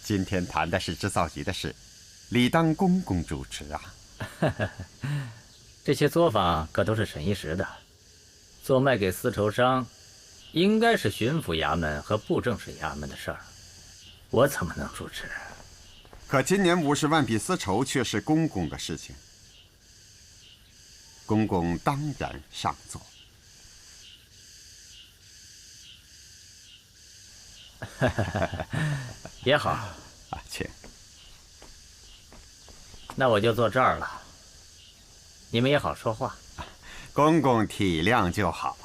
今天谈的是织造局的事，理当公公主持啊。这些作坊可都是沈一时的，做卖给丝绸商，应该是巡抚衙门和布政使衙门的事儿，我怎么能主持？可今年50万匹丝绸却是公公的事情，公公当然上座。也好啊，请。那我就坐这儿了，你们也好说话。公公体谅就好。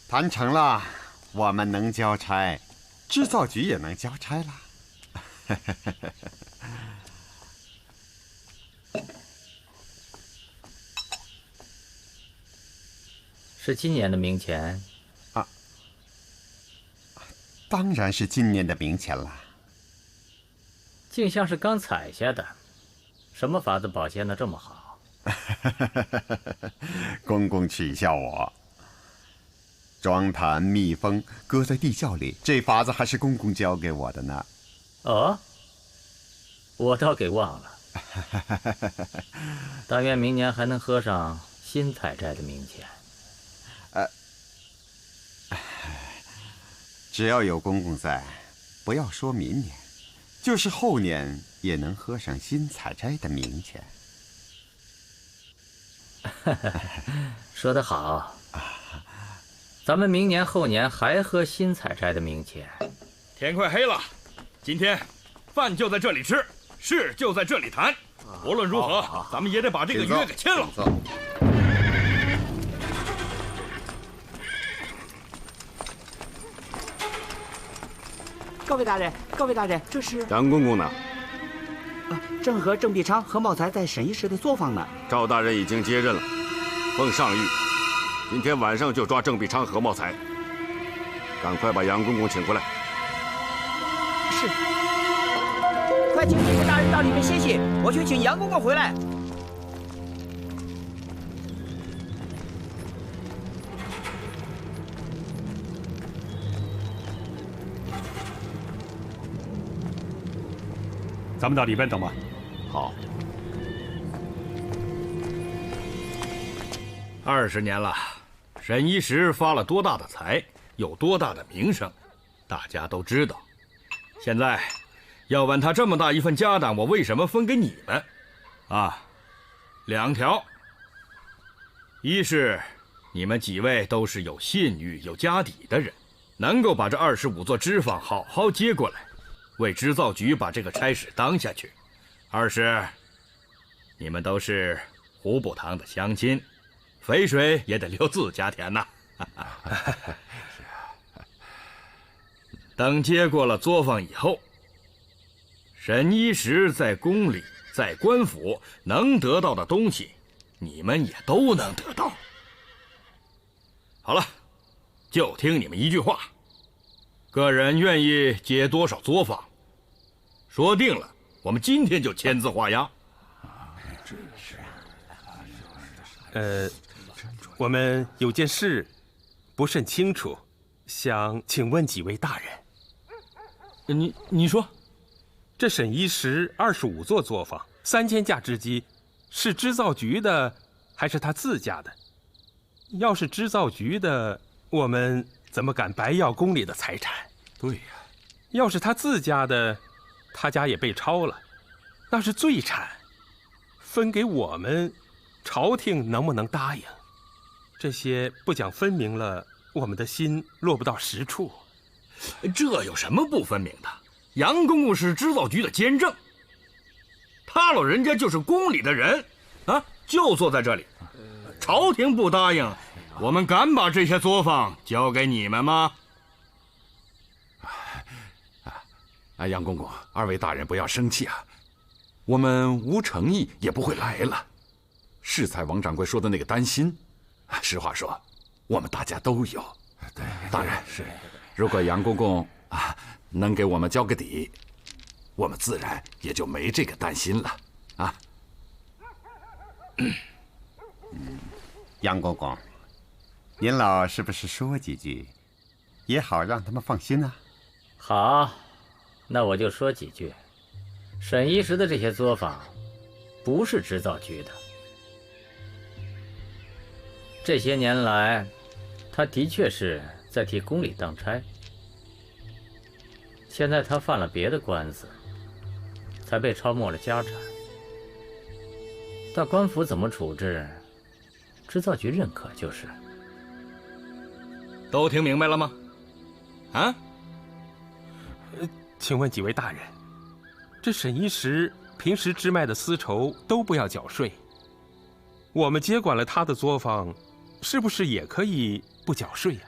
谈成了，我们能交差，织造局也能交差了。是今年的明钱啊？当然是今年的明钱了。竟像是刚采下的，什么法子保鲜的这么好？公公取笑我。装坛密封，搁在地窖里，这法子还是公公教给我的呢。哦，我倒给忘了。但愿明年还能喝上新采摘的明钱。只要有公公在，不要说明年，就是后年也能喝上新采摘的明钱。说得好，咱们明年后年还喝新采摘的明钱。天快黑了，今天饭就在这里吃，事就在这里谈。无论如何，咱们也得把这个约给签了。各位大人，各位大人，这是杨公公呢？正和郑必昌和茂才在沈一时的作坊呢。赵大人已经接任了，奉上谕，今天晚上就抓郑必昌和茂才。赶快把杨公公请过来。是。快请几位大人到里面歇息，我去请杨公公回来。咱们到里边等吧。好。 20年了，沈一时发了多大的财，有多大的名声，大家都知道。现在要问他这么大一份家当，我为什么分给你们？啊，2条。一是你们几位都是有信誉、有家底的人，能够把这25座织坊好好接过来，为织造局把这个差事当下去。二是你们都是胡步堂的乡亲。 肥水也得流自家田呐！等接过了作坊以后，沈一时在宫里、在官府能得到的东西，你们也都能得到。好了，就听你们一句话，个人愿意接多少作坊，说定了，我们今天就签字画押。我们有件事不甚清楚，想请问几位大人。你说，这沈一时25座作坊，3000架织机，是织造局的还是他自家的？要是织造局的，我们怎么敢白要宫里的财产？对呀。要是他自家的，他家也被抄了，那是罪产，分给我们，朝廷能不能答应？ 这些不讲分明了，我们的心落不到实处。这有什么不分明的？杨公公是织造局的监正，他老人家就是宫里的人，啊，就坐在这里。朝廷不答应，我们敢把这些作坊交给你们吗？杨公公，2位大人不要生气啊，我们无诚意也不会来了。适才王掌柜说的那个担心。 实话说，我们大家都有。对，当然是，如果杨公公能给我们交个底，我们自然也就没这个担心了啊。杨公公，您老是不是说几句，也好让他们放心啊？好，那我就说几句。沈一石的这些作坊，不是织造局的。这些年来，他的确是在替宫里当差。现在他犯了别的官司，才被抄没了家产。但官府怎么处置，织造局认可就是。都听明白了吗？啊？请问几位大人，这沈一石平时织卖的丝绸都不要缴税，我们接管了他的作坊，是不是也可以不缴税呀？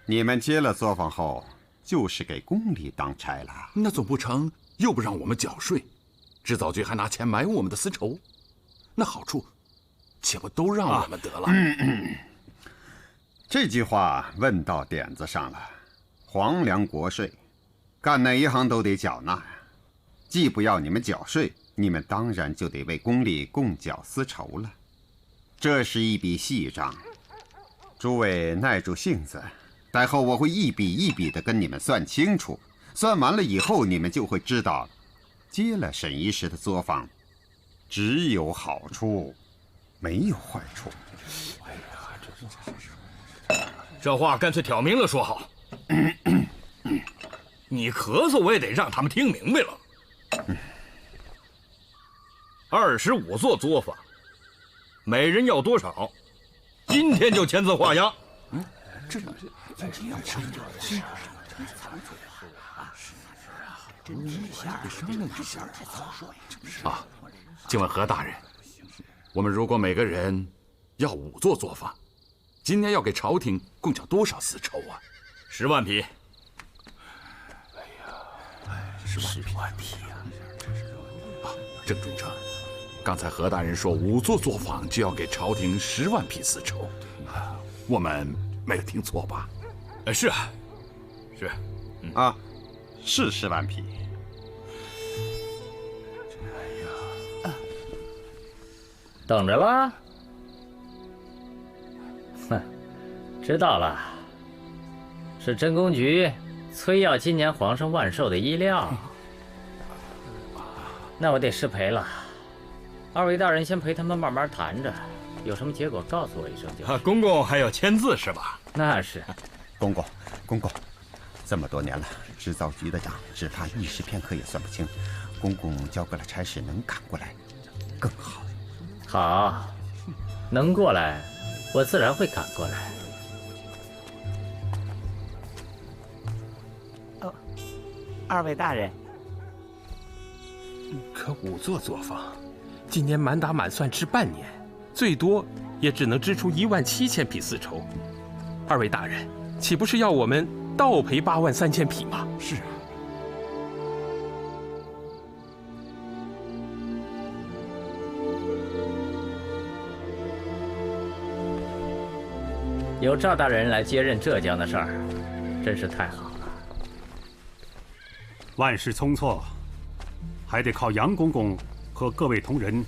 你们接了作坊后，就是给宫里当差了。那总不成又不让我们缴税，织造局还拿钱买我们的丝绸，那好处岂不都让我们得了？这句话问到点子上了。皇粮国税，干哪一行都得缴纳呀。既不要你们缴税，你们当然就得为宫里供缴丝绸了。这是一笔细账，诸位耐住性子，待后我会一笔一笔的跟你们算清楚。算完了以后，你们就会知道，接了沈一石的作坊，只有好处，没有坏处。这话干脆挑明了说好。你咳嗽，我也得让他们听明白了。25座作坊，每人要多少？今天就签字画押。啊，请问何大人，我们如果每个人要5座作坊，今年要给朝廷共缴多少丝绸啊？10万匹。10万匹呀！啊，郑中丞，刚才何大人说5座作坊就要给朝廷10万匹丝绸，我们没有听错吧？是啊，是，啊，是10万匹。等着吧。哼，知道了，是真宫局催要今年皇上万寿的衣料。那我得失陪了。2位大人先陪他们慢慢谈着，有什么结果告诉我一声就好。公公还要签字是吧？那是。公公，这么多年了，织造局的账只怕一时片刻也算不清。公公交给了差事，能赶过来更好。好，能过来，我自然会赶过来。哦，2位大人，可5座作坊，今年满打满算织半年，最多也只能织出17000匹丝绸。2位大人，岂不是要我们倒赔83000匹吗？是啊。有赵大人来接任浙江的事儿，真是太好了。万事匆促，还得靠杨公公和各位同仁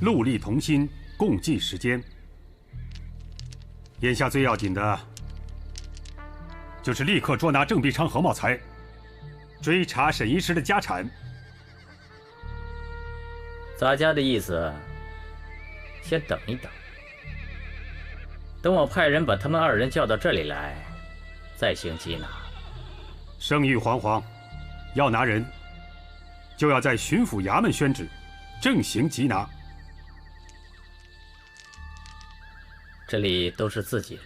戮力同心，共计时间。眼下最要紧的，就是立刻捉拿郑必昌、何茂才，追查沈一石的家产。咱家的意思，先等一等。等我派人把他们2人叫到这里来，再行缉拿。声誉煌煌，要拿人，就要在巡抚衙门宣旨，正行缉拿。这里都是自己人，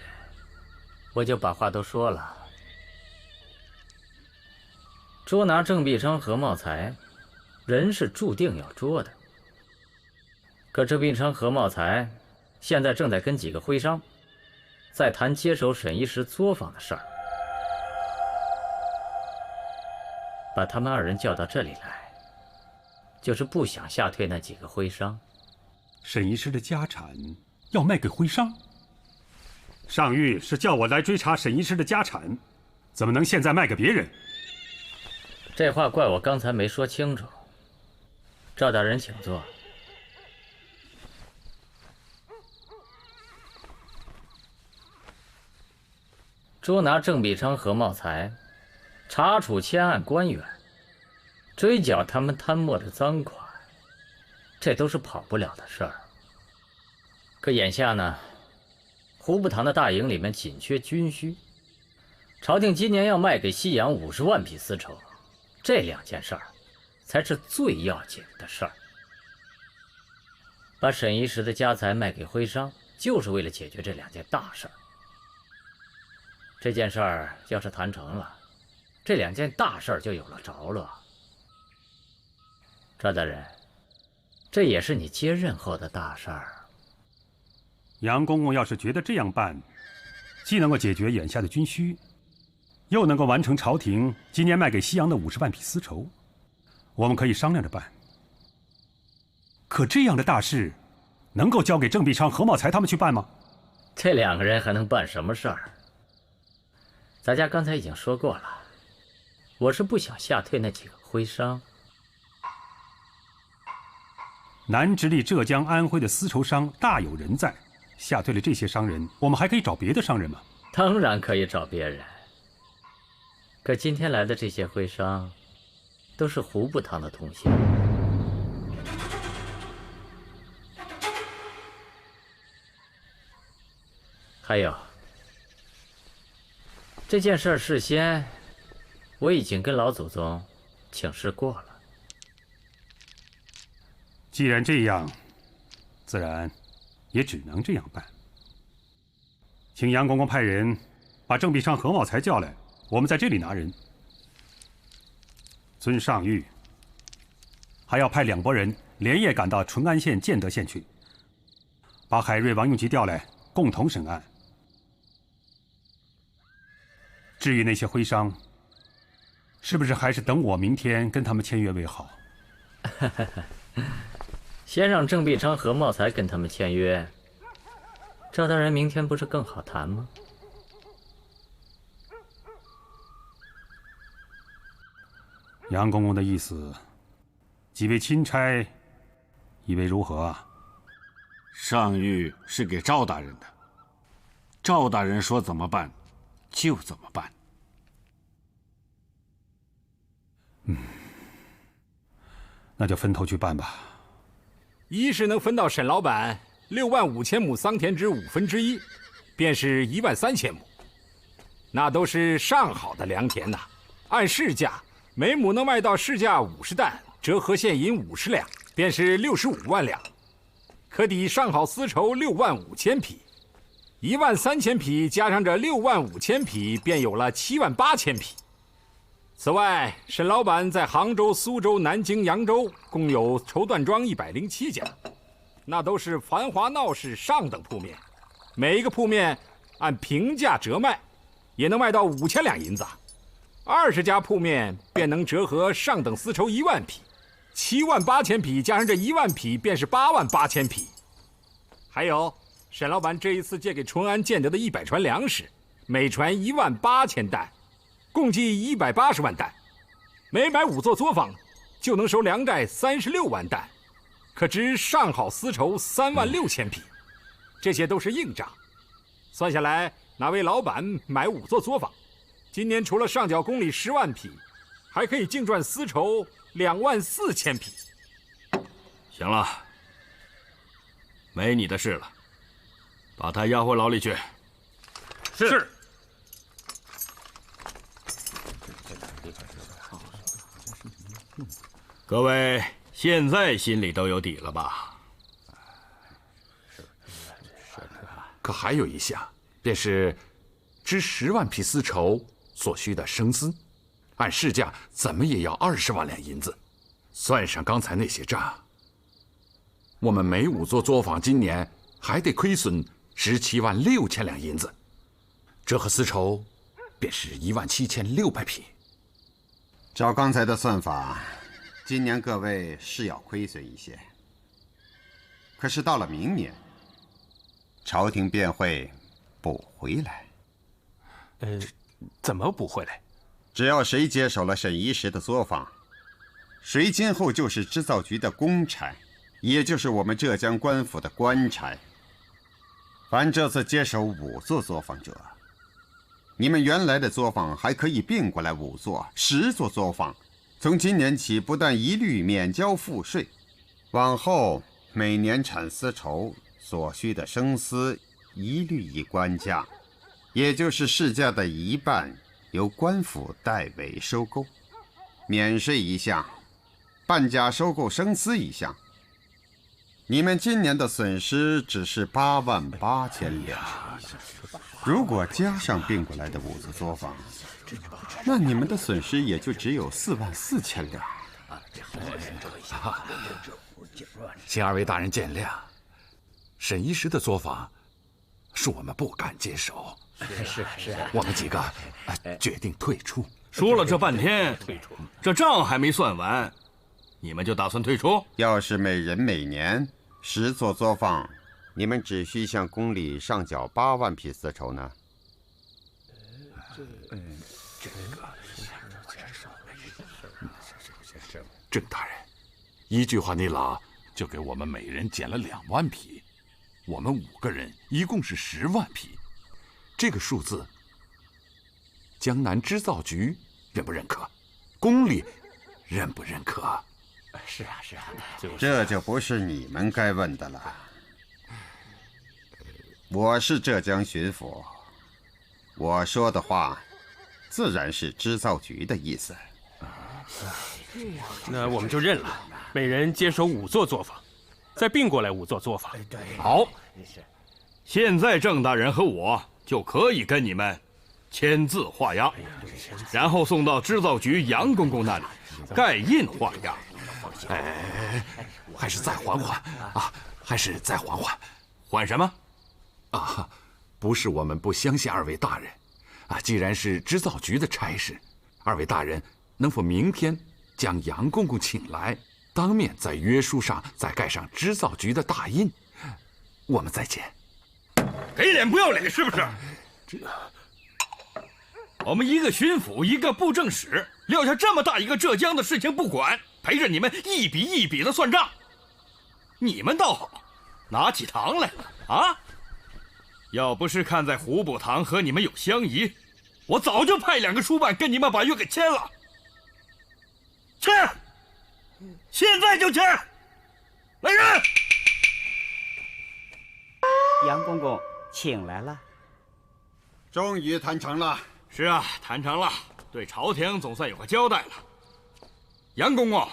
我就把话都说了。捉拿郑必昌、何茂才，人是注定要捉的。可郑必昌、何茂才现在正在跟几个徽商在谈接手沈一石作坊的事儿，把他们2人叫到这里来，就是不想吓退那几个徽商。沈一石的家产要卖给徽商？上谕是叫我来追查沈一石的家产，怎么能现在卖给别人？这话怪我刚才没说清楚。赵大人，请坐。捉拿郑必昌、何茂才，查处签案官员，追缴他们贪墨的赃款，这都是跑不了的事儿。可眼下呢，胡部堂的大营里面紧缺军需，朝廷今年要卖给西洋50万匹丝绸，这2件事儿才是最要紧的事儿。把沈一时的家财卖给徽商，就是为了解决这2件大事儿。这件事儿要是谈成了，这2件大事儿就有了着落。赵大人，这也是你接任后的大事儿。杨公公要是觉得这样办，既能够解决眼下的军需，又能够完成朝廷今年卖给西洋的50万匹丝绸，我们可以商量着办。可这样的大事，能够交给郑必昌、何茂才他们去办吗？这2个人还能办什么事儿？咱家刚才已经说过了，我是不想吓退那几个徽商。南直隶、浙江、安徽的丝绸商大有人在，吓退了这些商人，我们还可以找别的商人吗？当然可以找别人。可今天来的这些徽商，都是胡部堂的同乡。还有，这件事事先我已经跟老祖宗请示过了。既然这样，自然也只能这样办。请杨公公派人把郑必昌、何茂才叫来，我们在这里拿人。尊上谕，还要派2拨人连夜赶到淳安县、建德县去，把海瑞、王永吉调来，共同审案。至于那些徽商，是不是还是等我明天跟他们签约为好？先让郑必昌、何茂才跟他们签约，赵大人明天不是更好谈吗？杨公公的意思，几位钦差以为如何啊？上谕是给赵大人的，赵大人说怎么办，就怎么办。那就分头去办吧。一是能分到沈老板65000亩桑田之1/5，便是13000亩，那都是上好的良田呐。按市价，每亩能卖到市价50担，折合现银50两，便是65万两，可抵上好丝绸65000匹。13000匹加上这65000匹，便有了78000匹。此外，沈老板在杭州、苏州、南京、扬州共有绸缎庄107家，那都是繁华闹市上等铺面，每一个铺面按平价折卖，也能卖到5000两银子。20家铺面便能折合上等丝绸1万匹，78000匹加上这1万匹，便是88000匹。还有，沈老板这一次借给淳安、建德的100船粮食，每船18000担。共计180万担，每买5座作坊，就能收粮债36万担，可值上好丝绸36000匹。这些都是硬账，算下来，哪位老板买5座作坊，今年除了上缴公里10万匹，还可以净赚丝绸24000匹。行了，没你的事了，把他押回牢里去。是。各位现在心里都有底了吧？可还有一项，便是织10万匹丝绸所需的生丝，按市价怎么也要20万两银子。算上刚才那些账，我们每5座作坊今年还得亏损17万6千两银子，折合丝绸便是17600匹。照刚才的算法，今年各位是要亏损一些，可是到了明年，朝廷便会补回来。怎么补回来？只要谁接手了沈一时的作坊，谁今后就是织造局的公差，也就是我们浙江官府的官差。凡这次接手5座作坊者，你们原来的作坊还可以并过来5座、10座作坊，从今年起，不但一律免交赋税，往后每年产丝绸所需的生丝一律以官价，也就是市价的1半，由官府代为收购，免税一项，半价收购生丝一项。你们今年的损失只是88000两，如果加上并过来的5座作坊，那你们的损失也就只有44000两。请2位大人见谅，沈医师的作坊是我们不敢接手，我们几个决定退出。说了这半天，这账还没算完，你们就打算退出？要是每人每年10座作坊，你们只需向宫里上缴8万匹丝绸呢。郑大人，一句话你老就给我们每人减了2万匹，我们5个人一共是10万匹，这个数字，江南织造局认不认可？宫里认不认可？是啊，这就不是你们该问的了。我是浙江巡抚，我说的话自然是织造局的意思。那我们就认了，每人接手5座作坊，再并过来5座作坊。好，现在郑大人和我就可以跟你们签字画押，然后送到织造局杨公公那里盖印画押。还是再缓缓啊！还是再缓缓。缓什么？啊，不是我们不相信2位大人，啊，既然是织造局的差事，2位大人能否明天将杨公公请来，当面在约书上再盖上织造局的大印，我们再见。给脸不要脸是不是？我们一个巡抚，一个布政使，撂下这么大一个浙江的事情不管，陪着你们一笔一笔的算账。你们倒好，拿起糖来了啊！要不是看在胡补堂和你们有相宜，我早就派2个书办跟你们把约给签了。签，现在就签！来人！杨公公，请来了。终于谈成了。是啊，谈成了，对朝廷总算有个交代了。杨公公，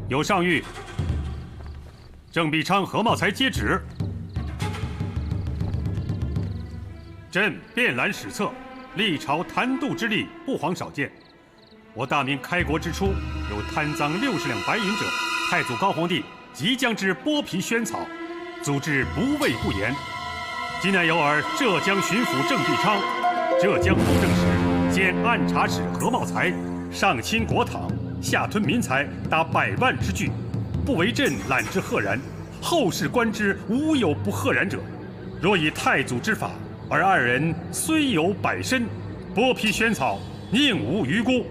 有上谕，郑必昌、何茂才接旨。朕遍览史册，历朝贪渎之例不遑少见。我大明开国之初，有贪赃60两白银者，太祖高皇帝即将之剥皮萱草，祖制不畏不言。今乃有尔浙江巡抚郑必昌、浙江布政使兼按察使何茂才上侵国帑，下吞民财达100万之巨，不为朕揽之赫然，后世观之无有不赫然者。若以太祖之法，而2人虽有百身，剥皮萱草，宁无余辜？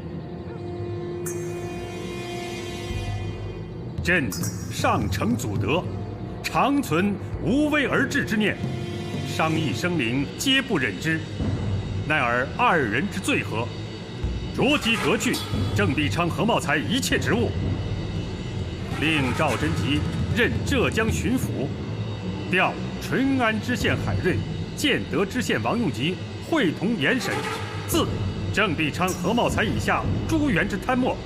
朕上承祖德，常存无为而治之念，商议生灵皆不忍之，奈尔2人之罪何？着即革去郑必昌、何茂才一切职务，令赵贞吉任浙江巡抚，调淳安知县海瑞、建德知县王用吉会同严审，自郑必昌、何茂才以下诸员之贪墨，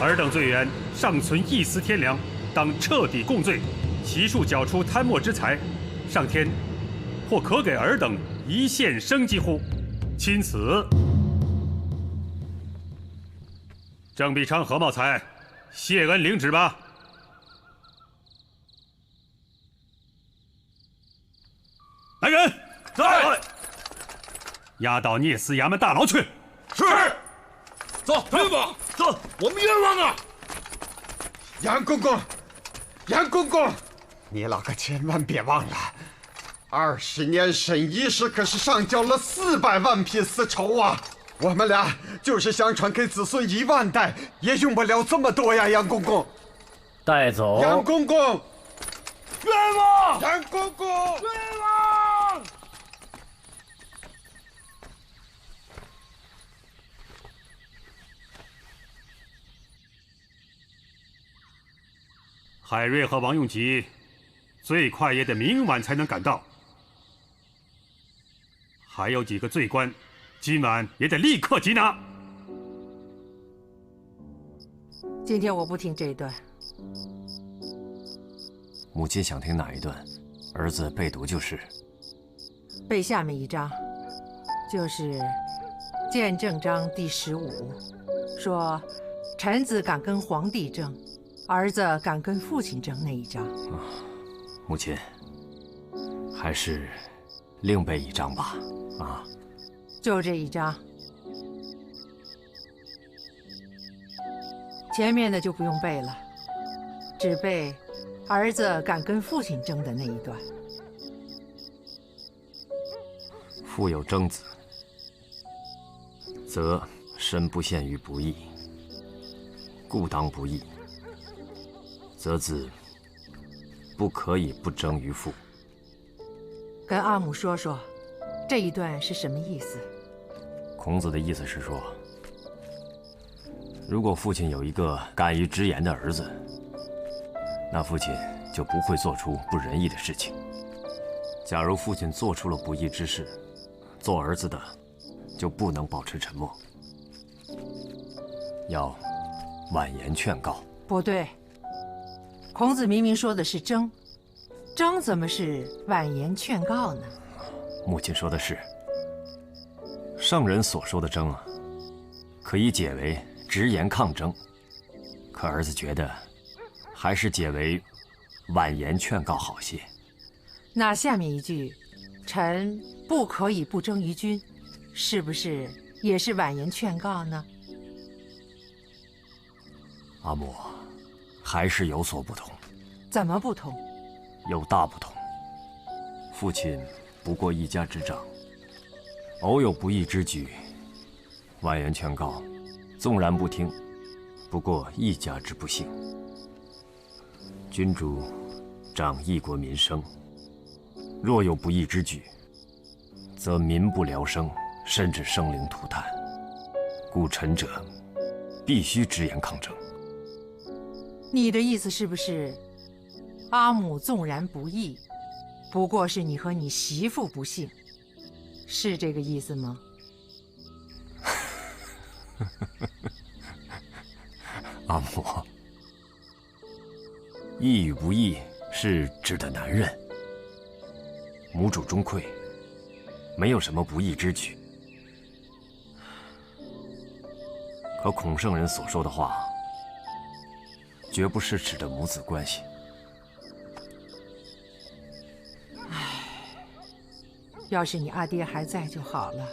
尔等罪员尚存一丝天良，当彻底共罪。悉数缴出贪墨之财，上天或可给尔等一线生机乎？钦此。郑必昌、何茂才，谢恩领旨吧。来人，在。押到聂司衙门大牢去。是。走，军法，走，我们冤枉啊！杨公公，杨公公，你老可千万别忘了，20年沈医师可是上交了400万匹丝绸啊！我们俩就是想传给子孙1万代，也用不了这么多呀，杨公公。带走。杨公公，冤枉！杨公公，冤枉！海瑞和王用吉，最快也得明晚才能赶到。还有几个罪官，今晚也得立刻缉拿。今天我不听这一段。母亲想听哪一段？儿子背读就是。背下面一章，就是见证章第15，说臣子敢跟皇帝争，儿子敢跟父亲争那一章。母亲，还是另背一章吧。啊，就这一章，前面的就不用背了，只背儿子敢跟父亲争的那一段。父有争子，则身不陷于不义，故当不义，则子不可以不争于父。跟阿母说说，这一段是什么意思？孔子的意思是说，如果父亲有一个敢于直言的儿子，那父亲就不会做出不仁义的事情。假如父亲做出了不义之事，做儿子的就不能保持沉默，要婉言劝告。不对，孔子明明说的是争，争怎么是婉言劝告呢？母亲说的是，圣人所说的争啊，可以解为直言抗争，可儿子觉得还是解为婉言劝告好些。那下面一句，臣不可以不争于君，是不是也是婉言劝告呢？阿母，还是有所不同。怎么不同？有大不同。父亲不过一家之长，偶有不义之举，婉言劝告，纵然不听，不过一家之不幸。君主掌一国民生，若有不义之举，则民不聊生，甚至生灵涂炭。故臣者必须直言抗争。你的意思是不是，阿母纵然不义，不过是你和你媳妇不幸，是这个意思吗？阿母，义与不义是指的男人。母主中馈，没有什么不义之举。可孔圣人所说的话，绝不是指的母子关系。要是你阿爹还在就好了。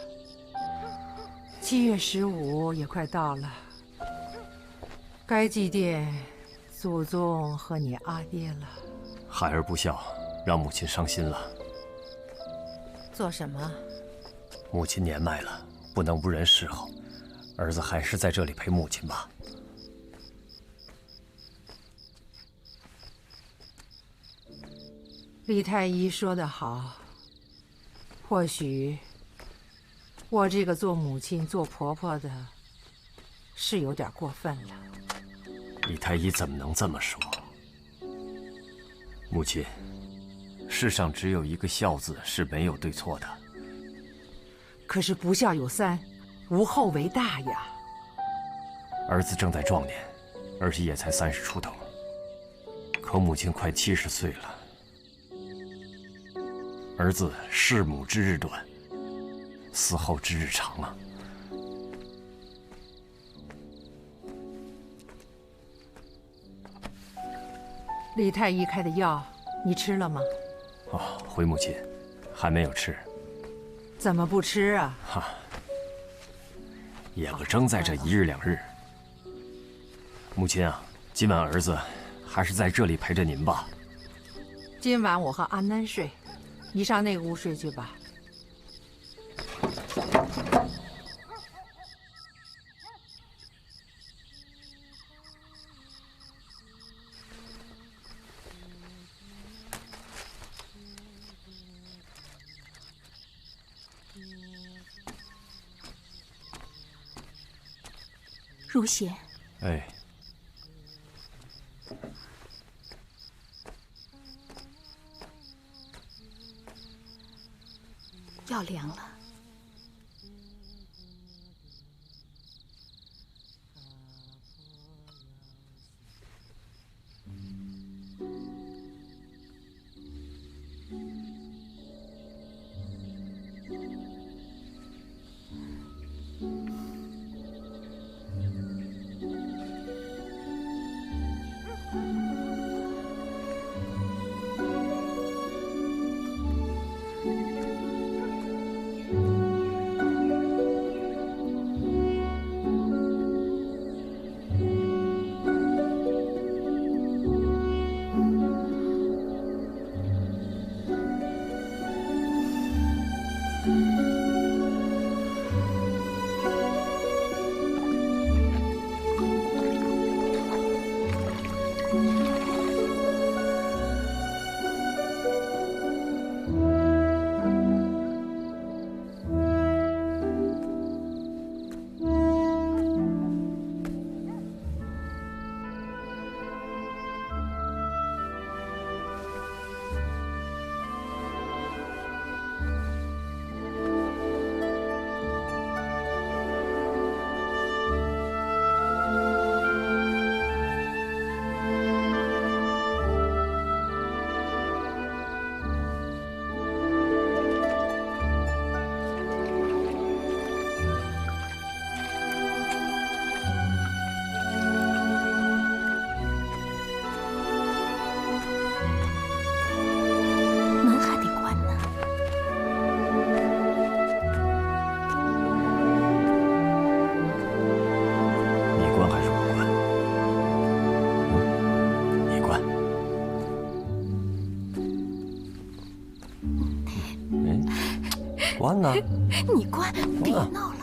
7月15也快到了，该祭奠祖宗和你阿爹了。孩儿不孝，让母亲伤心了。做什么？母亲年迈了，不能不人侍候，儿子还是在这里陪母亲吧。李太医说得好，或许我这个做母亲、做婆婆的，是有点过分了。李太医怎么能这么说？母亲，世上只有一个孝字是没有对错的。可是不孝有三，无后为大呀。儿子正在壮年，而且也才30出头，可母亲快70岁了。儿子弑母之日短，死后之日长啊！李太医开的药，你吃了吗？哦，回母亲，还没有吃。怎么不吃啊？哈，也不争在这1日2日。母亲啊，今晚儿子还是在这里陪着您吧。今晚我和阿南睡，你上那个屋睡去吧。如贤。哎，要凉了。关呢？你关，别闹了。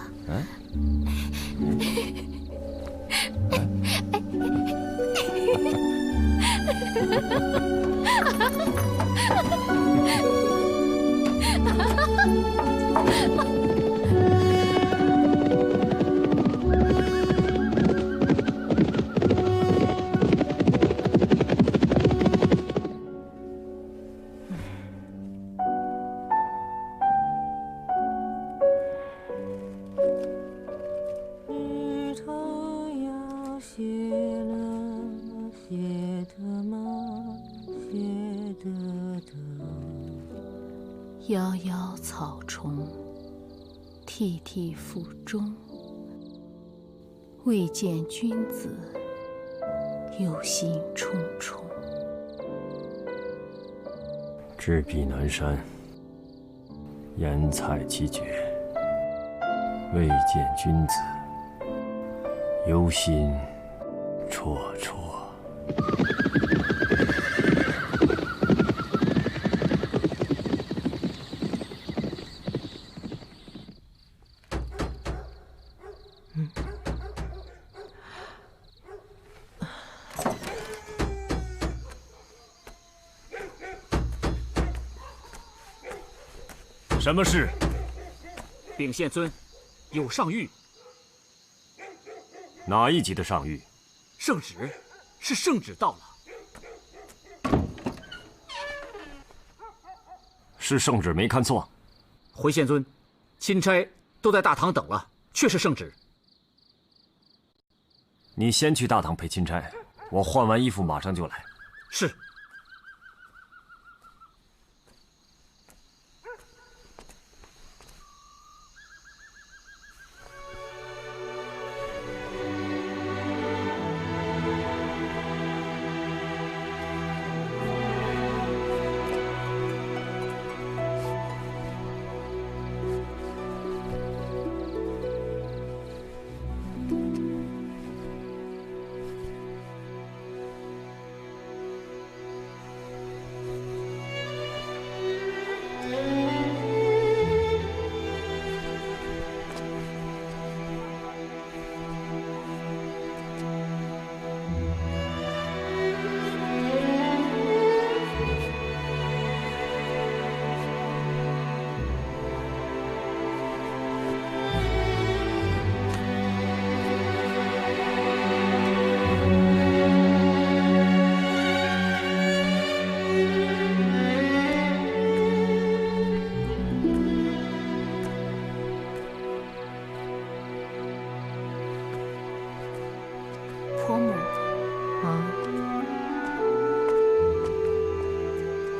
夭夭草虫，涕涕腹中。未见君子，忧心忡忡。执笔南山，言采其绝。未见君子，忧心忡忡。什么事？禀县尊，有上谕。哪一级的上谕？圣旨，是圣旨到了。是圣旨没看错。回县尊，钦差都在大堂等了，确是圣旨。你先去大堂陪钦差，我换完衣服马上就来。是。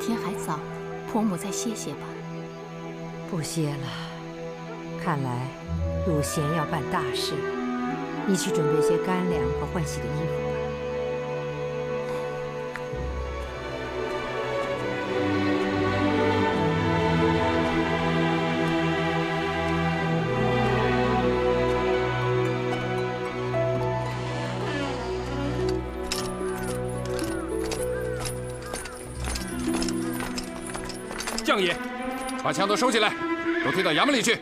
天还早，婆母再歇歇吧。不歇了，看来鲁贤要办大事，你去准备些干粮和换洗的衣服吧。将爷，把枪都收起来，都推到衙门里去。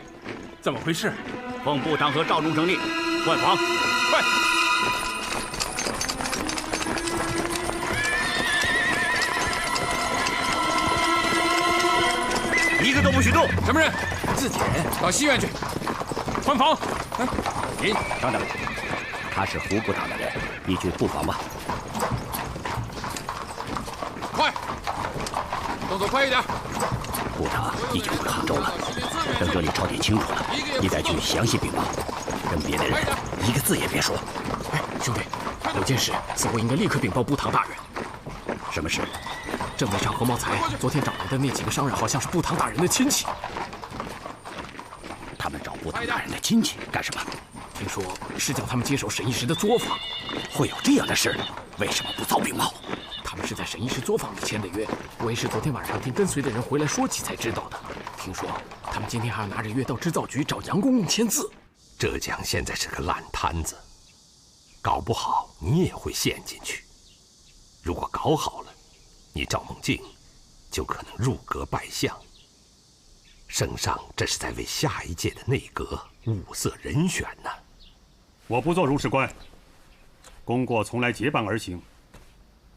怎么回事？奉部长和赵忠诚令，换防，快！一个都不许动。什么人？自己人。到西院去。换防。您等等，他是胡部长的人，你去布防吧。快，动作快一点。部长已经回杭州了，等这里抄点清楚了，你再去详细禀报。跟别的人一个字也别说。哎，兄弟，有件事似乎应该立刻禀报布唐大人。什么事？正北上何茂才昨天找来的那几个商人，好像是布唐大人的亲戚。他们找布唐大人的亲戚干什么？听说是叫他们接手沈一时的作坊。会有这样的事？为什么不早禀报？他们是在沈一时作坊里签的约，我也是昨天晚上听跟随的人回来说起才知道的。听说他们今天还要拿着约到织造局找杨公公签字。浙江现在是个烂摊子，搞不好你也会陷进去。如果搞好了，你赵梦静就可能入阁拜相。圣上这是在为下一届的内阁物色人选呢。我不做如是官，功过从来结伴而行。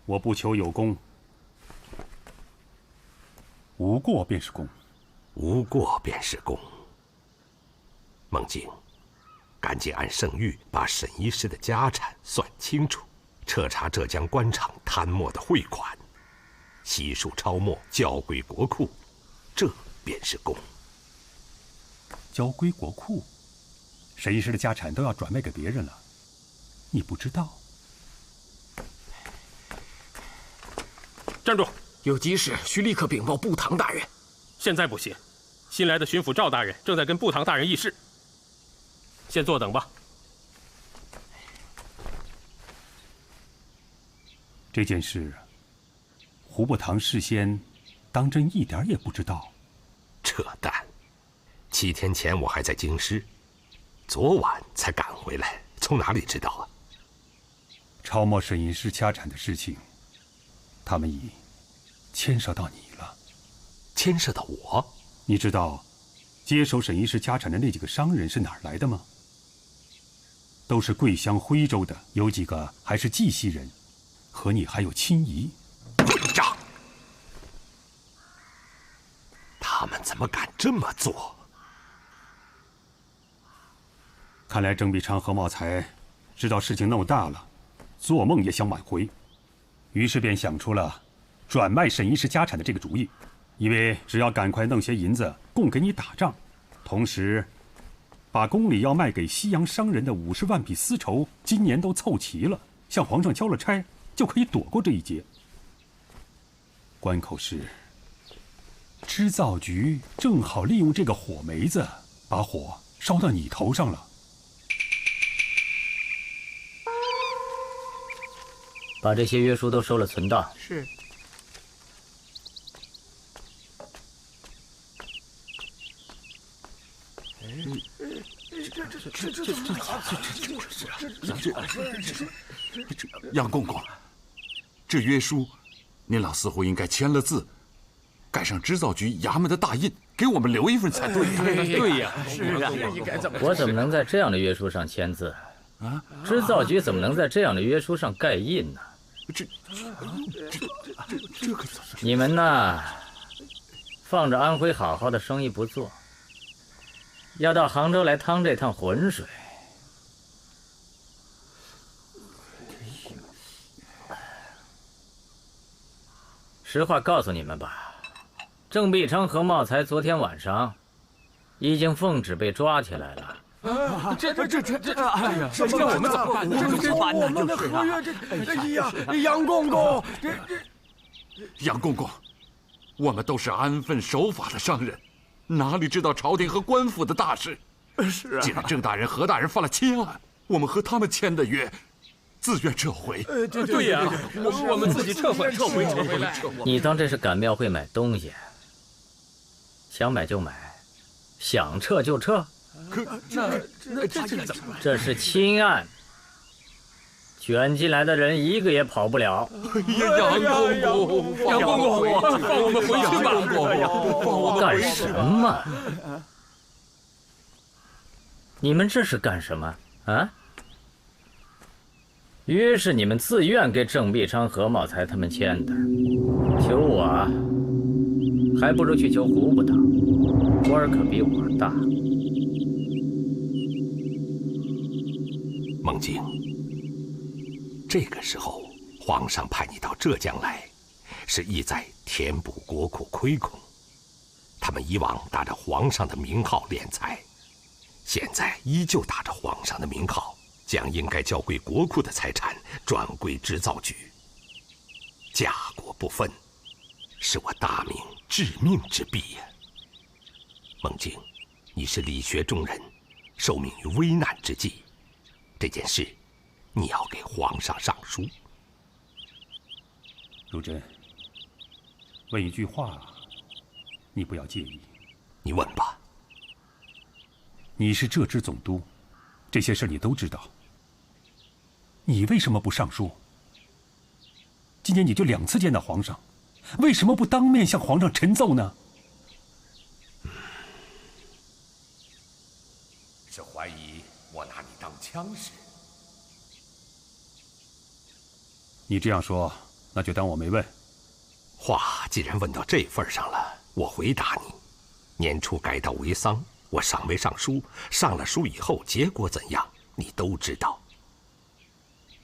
我不求有功，无过便是功。无过便是功。梦静，赶紧按圣谕把沈一时的家产算清楚，彻查浙江官场贪墨的汇款，悉数抄没，交归国库，这便是功。交归国库？沈一时的家产都要转卖给别人了，你不知道？站住！有急事需立刻禀报布唐大人。现在不行，新来的巡抚赵大人正在跟布唐大人议事，先坐等吧。这件事，胡布唐事先当真一点也不知道。扯淡！7天前我还在京师，昨晚才赶回来，从哪里知道啊？抄没沈一时家产的事情，他们已牵涉到你了。牵涉到我？你知道接手沈一时家产的那几个商人是哪儿来的吗？都是贵乡徽州的，有几个还是绩溪人，和你还有亲谊。混账！他们怎么敢这么做？看来郑必昌和茂才知道事情闹大了，做梦也想挽回，于是便想出了转卖沈一时家产的这个主意，以为只要赶快弄些银子供给你打仗，同时把宫里要卖给西洋商人的50万匹丝绸今年都凑齐了，向皇上交了差，就可以躲过这一劫。关口是织造局正好利用这个火梅子，把火烧到你头上了。把这些约书都收了存档。是。杨公公，这约书，您老似乎应该签了字，盖上织造局衙门的大印，给我们留一份才对呀。对呀，是啊，我怎么能在这样的约书上签字？啊，织造局怎么能在这样的约书上盖印呢？这可怎么？你们呐，放着安徽好好的生意不做，要到杭州来趟这趟浑水。实话告诉你们吧，郑必昌和茂才昨天晚上已经奉旨被抓起来了。哎呀，这，我们怎么办？我们的合约，哎呀，杨公公，杨公公，我们都是安分守法的商人，哪里知道朝廷和官府的大事？是啊，既然郑大人、何大人犯了窃案，我们和他们签的约，自愿撤回。对呀，我们自己撤回。你当这是赶庙会买东西？想买就买，想撤就撤。那这怎么办？这是亲案，卷进来的人一个也跑不了。杨公公，放我们回去吧！干什么？你们这是干什么啊？约是你们自愿给郑必昌、何茂才他们签的，求我啊，还不如去求胡部长，官儿可比我大。孟景，这个时候皇上派你到浙江来，是意在填补国库亏空。他们以往打着皇上的名号敛财，现在依旧打着皇上的名号，将应该交归国库的财产转归织造局。家国不分，是我大明致命之弊呀。孟景，你是理学中人，受命于危难之际，这件事你要给皇上上书。如真，问一句话，你不要介意。你问吧。你是浙支总督，这些事你都知道，你为什么不上书？今年你就2次见到皇上，为什么不当面向皇上陈奏呢？是怀疑我拿你当枪使。你这样说，那就当我没问。话既然问到这份上了，我回答你：年初改道为丧，我尚未上书，上了书以后结果怎样，你都知道。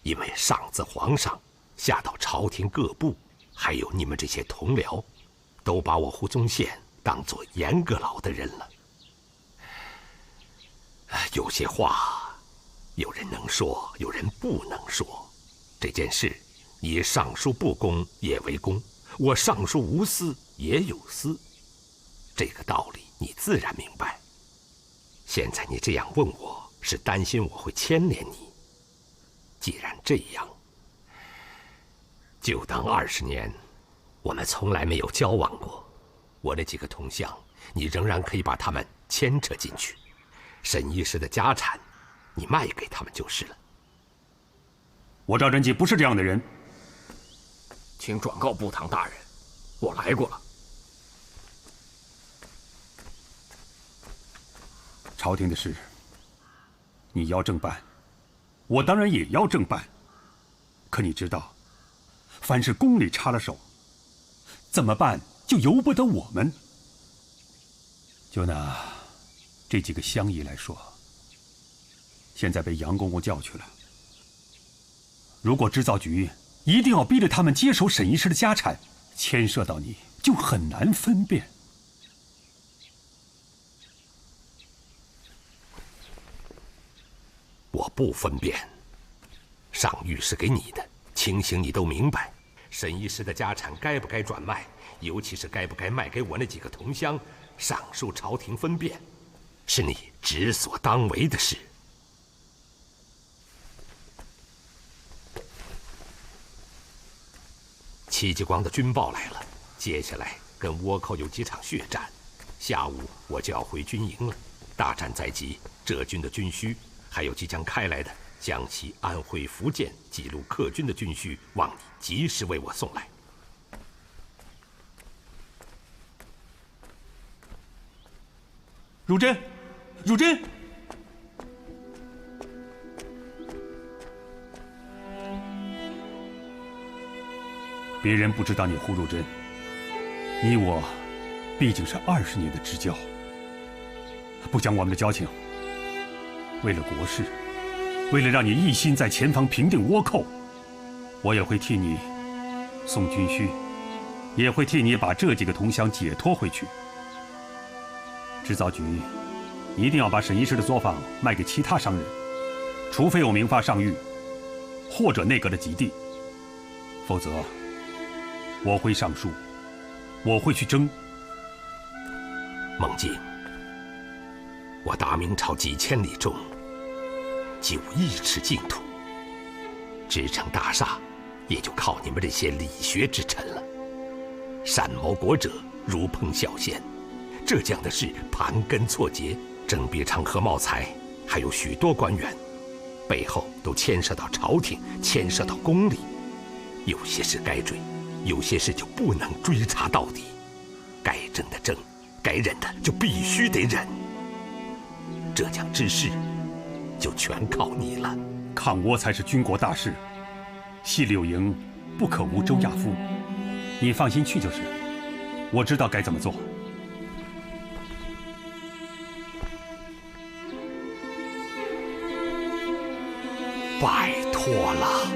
因为上自皇上，下到朝廷各部，还有你们这些同僚，都把我胡宗宪当作严阁老的人了。有些话，有人能说，有人不能说。这件事，你上书不公也为公，我上书无私也有私，这个道理你自然明白。现在你这样问我，是担心我会牵连你。既然这样，就当20年，我们从来没有交往过。我那几个同乡，你仍然可以把他们牵扯进去。沈医师的家产，你卖给他们就是了。我赵贞吉不是这样的人。请转告部堂大人，我来过了。朝廷的事，你要正办，我当然也要正办。可你知道，凡是宫里插了手，怎么办就由不得我们。就拿这几个乡绅来说，现在被杨公公叫去了。如果织造局一定要逼着他们接手沈医师的家产，牵涉到你，就很难分辨。我不分辨，上谕是给你的，情形你都明白。沈医师的家产该不该转卖，尤其是该不该卖给我那几个同乡，上书朝廷分辨，是你职所当为的事。戚继光的军报来了，接下来跟倭寇有几场血战，下午我就要回军营了。大战在即，浙军的军需，还有即将开来的江西、安徽、福建几路客军的军需，望你及时为我送来。汝真，汝真。别人不知道你胡汝真，你我毕竟是20年的知交。不讲我们的交情，为了国事，为了让你一心在前方平定倭寇，我也会替你送军需，也会替你把这几个同乡解脱回去。织造局一定要把沈医师的作坊卖给其他商人，除非我明发上谕，或者内阁的急地，否则我会上书我会去争。孟敬，我大明朝几千里中，就一尺净土，支撑大厦，也就靠你们这些理学之臣了。善谋国者如烹小鲜，这样的事盘根错节，郑必昌和茂才还有许多官员，背后都牵涉到朝廷，牵涉到宫里，有些事该追，有些事就不能追查到底。该争的争，该忍的就必须得忍。浙江之事，就全靠你了。抗倭才是军国大事，系柳营不可无周亚夫。你放心去就是，我知道该怎么做。拜托了，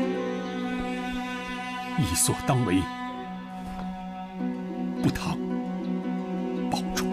义所当为，不唐保重。